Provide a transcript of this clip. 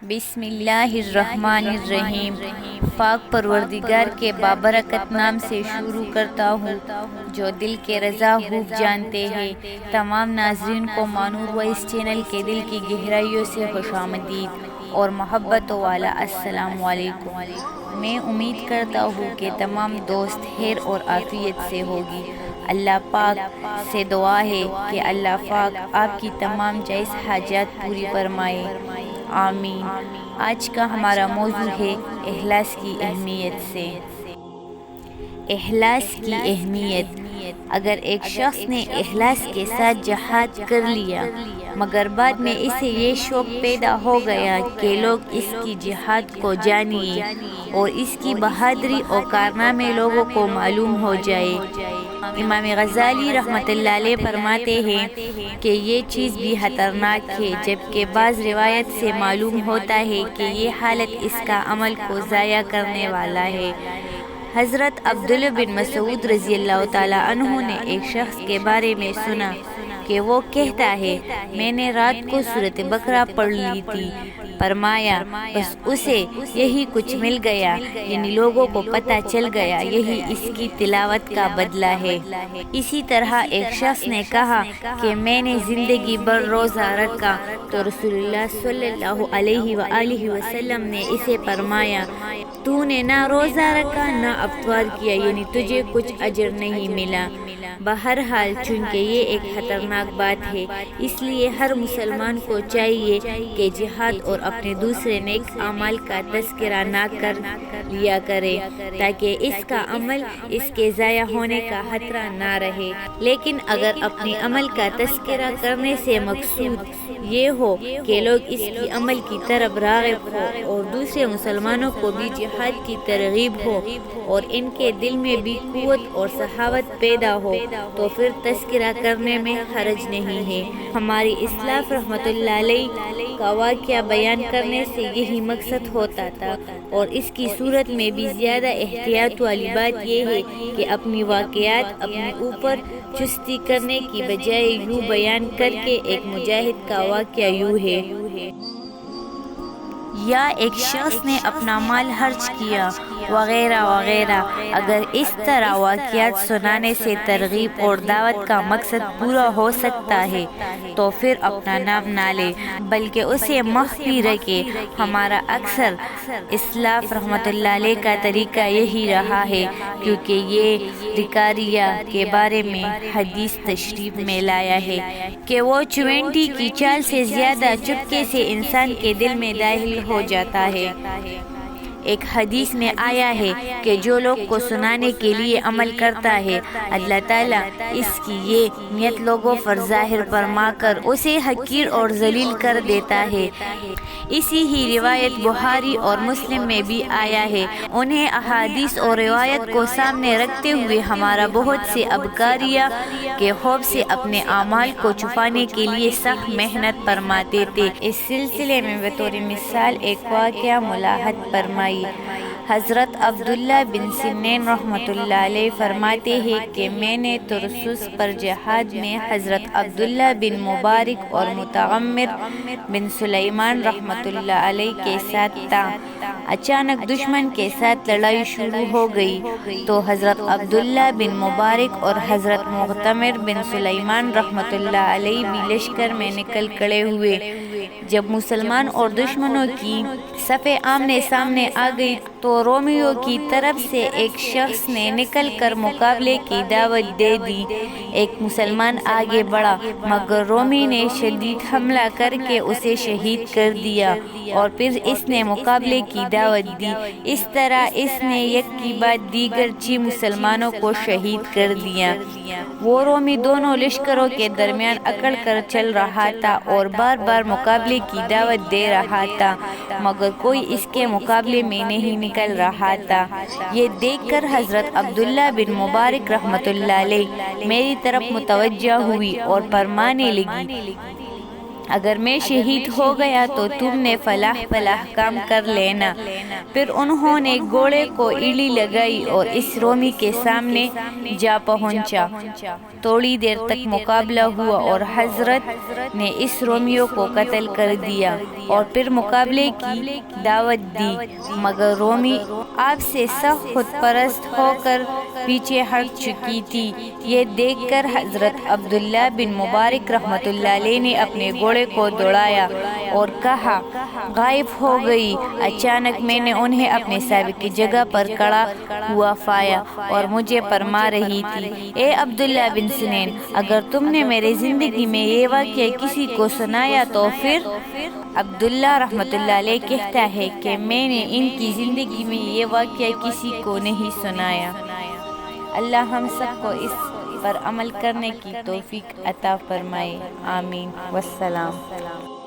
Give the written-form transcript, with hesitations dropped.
بسم اللہ الرحمن الرحیم۔ پاک پروردگار کے بابرکت نام سے شروع کرتا ہوں جو دل کے رضا خوب جانتے ہیں۔ تمام ناظرین کو مانور وائس چینل کے دل کی گہرائیوں سے خوش آمدید اور محبت والا السلام علیکم۔ میں امید کرتا ہوں کہ تمام دوست خیر اور عافیت سے ہوگی۔ اللہ پاک سے دعا ہے کہ اللہ پاک آپ کی تمام جائز حاجات پوری فرمائے، آمین۔ آج کا ہمارا موضوع ہے اخلاص کی اہمیت سے۔ اخلاص کی اہمیت۔ اگر ایک شخص نے اخلاص کے ساتھ جہاد کر لیا مگر بعد میں اسے یہ شوق پیدا ہو گیا کہ لوگ اس کی جہاد کو جانیں اور اس کی بہادری اور کارنامے لوگوں کو معلوم ہو جائے۔ امام غزالی رحمۃ اللہ علیہ فرماتے ہیں کہ یہ چیز بھی خطرناک ہے، جبکہ بعض روایت سے معلوم ہوتا ہے کہ یہ حالت اس کا عمل کو ضائع کرنے والا ہے۔ حضرت عبداللہ بن مسعود رضی اللہ تعالیٰ عنہ نے ایک شخص کے بارے میں سنا کہ وہ کہتا ہے، میں نے رات کو سورۃ بقرہ پڑھ لی تھی، فرمایا بس اسے یہی کچھ مل گیا، یعنی لوگوں کو پتہ چل گیا یہی اس کی تلاوت کا بدلہ ہے۔ اسی طرح ایک شخص نے کہا کہ میں نے زندگی بھر روزہ رکھا تو رسول اللہ صلی اللہ علیہ وآلہ وسلم نے اسے فرمایا، تو نے نہ روزہ رکھا نہ افطار کیا، یعنی تجھے کچھ اجر نہیں ملا۔ بہرحال چونکہ یہ ایک خطرناک بات ہے، اس لیے ہر مسلمان کو چاہیے کہ جہاد اور اپنے دوسرے نیک اعمال کا تذکرہ نہ کر لیا کرے تاکہ اس کا عمل اس کے ضائع ہونے کا خطرہ نہ رہے۔ لیکن اگر اپنے عمل کا تذکرہ کرنے سے مقصود یہ ہو کہ لوگ اس کی عمل کی طرف راغب ہو اور دوسرے مسلمانوں کو بھی جہاد کی ترغیب ہو اور ان کے دل میں بھی قوت اور صحابت پیدا ہو تو پھر تذکرہ کرنے میں حرج نہیں ہے۔ ہماری اسلاف رحمۃ اللہ علیہ کا واقعہ بیان کرنے سے یہی مقصد ہوتا تھا، اور اس کی صورت میں بھی زیادہ احتیاط والی بات یہ ہے کہ اپنی واقعات اپنے اوپر چستی کرنے کی بجائے یوں بیان کر کے ایک مجاہد کا واقعہ یوں ہے۔ یا ایک شخص نے اپنا مال خرچ کیا وغیرہ وغیرہ۔ اگر اس طرح واقعات سنانے سے ترغیب اور دعوت کا مقصد پورا ہو سکتا ہے تو پھر اپنا نام نہ لے بلکہ اسے مخفی رکھے۔ ہمارا اکثر اسلاف رحمۃ اللہ علیہ کا طریقہ یہی رہا ہے، کیونکہ یہ ذکاریہ کے بارے میں حدیث تشریف میں لایا ہے کہ وہ چونٹی کی چال سے زیادہ چپکے سے انسان کے دل میں داخل ہو جاتا ہے۔ ایک حدیث میں آیا ہے کہ جو لوگ کو سنانے کے لیے عمل کرتا ہے اللہ تعالیٰ اس کی یہ نیت لوگوں پر ظاہر فرما کر اسے حقیر اور ذلیل کر دیتا ہے۔ اسی ہی روایت بخاری اور مسلم میں بھی آیا ہے۔ انہیں احادیث اور روایت کو سامنے رکھتے ہوئے ہمارا بہت سے ابکاریہ کے خوف سے اپنے اعمال کو چھپانے کے لیے سخت محنت فرماتے تھے۔ اس سلسلے میں بطور مثال ایک واقعہ ملاحظہ فرمائیے۔ حضرت عبداللہ بن سنین رحمۃ اللہ علیہ فرماتے ہیں کہ میں نے ترسوس پر جہاد میں حضرت عبداللہ بن مبارک اور متعمر بن سلیمان رحمۃ اللہ علیہ کے ساتھ تھا۔ اچانک دشمن کے ساتھ لڑائی شروع ہو گئی تو حضرت عبداللہ بن مبارک اور حضرت معتمر بن سلیمان رحمۃ اللہ علیہ بھی لشکر میں نکل کھڑے ہوئے۔ جب مسلمان اور دشمنوں کی صفیں آمنے سامنے آ گئی تو رومیوں کی طرف سے ایک شخص نے نکل کر مقابلے کی دعوت دے دی۔ ایک مسلمان آگے بڑھا مگر رومی نے شدید حملہ کر کے اسے شہید کر دیا اور پھر اس نے مقابلے کی دعوت دی۔ اس طرح اس نے یک کی بعد دیگر 6 مسلمانوں کو شہید کر دیا۔ وہ رومی دونوں لشکروں کے درمیان اکڑ کر چل رہا تھا اور بار بار مقابلے کی دعوت دے رہا تھا مگر کوئی اس کے مقابلے میں نہیں نکل رہا تھا۔ یہ دیکھ کر حضرت عبداللہ بن مبارک رحمۃ اللہ علیہ میری طرف متوجہ ہوئی اور فرمانے لگی، اگر میں شہید ہو گیا تو تم نے فلاح فلاح کام کر لینا۔ پھر انہوں نے گھوڑے کو ایڑی لگائی اور اس رومی کے سامنے جا پہنچا۔ تھوڑی دیر تک مقابلہ ہوا اور حضرت نے اس رومیوں کو قتل کر دیا اور پھر مقابلے کی دعوت دی، مگر رومی آپ سے سخت خود پرست ہو کر پیچھے ہٹ چکی تھی۔ یہ دیکھ کر حضرت عبداللہ بن مبارک رحمۃ اللہ علیہ نے اپنے گھوڑے کو دوڑایا اور کہا غائب ہو گئی۔ اچانک میں نے انہیں اپنے سابق کی جگہ پر کھڑا ہوا پایا اور مجھے فرما رہی تھی، اے عبداللہ بن سنین، اگر تم نے میری زندگی میں یہ واقعہ کسی کو سنایا تو پھر عبداللہ رحمۃ اللہ علیہ کہتا ہے کہ میں نے ان کی زندگی میں یہ واقعہ کسی کو نہیں سنایا۔ اللہ ہم سب کو اس پر عمل کرنے کی توفیق عطا فرمائے، آمین، والسلام۔